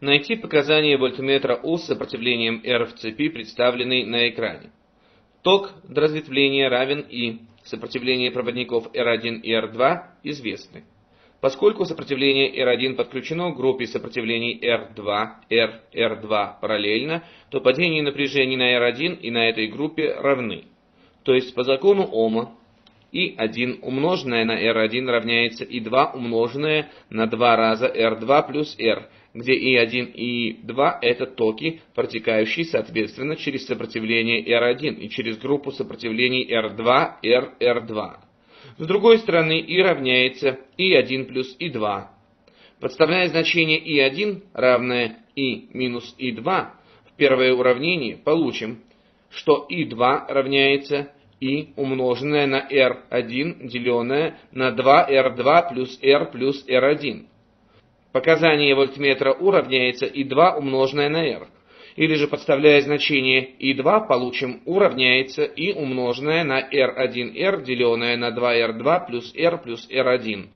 Найти показания вольтметра У с сопротивлением R в цепи, представленной на экране. Ток до разветвления равен И. Сопротивление проводников R1 и R2 известны. Поскольку сопротивление R1 подключено к группе сопротивлений R2, R2 параллельно, то падение напряжений на R1 и на этой группе равны. То есть по закону Ома I1 умноженное на R1 равняется I2 умноженное на 2 раза R2 плюс R, где I1 и I2 это токи, протекающие соответственно через сопротивление R1 и через группу сопротивлений R2, R2. С другой стороны, I равняется I1 плюс I2. Подставляя значение I1 равное I минус I2 в первое уравнение, получим, что I2 равняется I умноженное на R1, деленное на 2R2 плюс R1. Показание вольтметра U равняется I2 умноженное на R. Или же, подставляя значение I2, получим U равняется I умноженное на R1R, деленное на 2R2 плюс R1.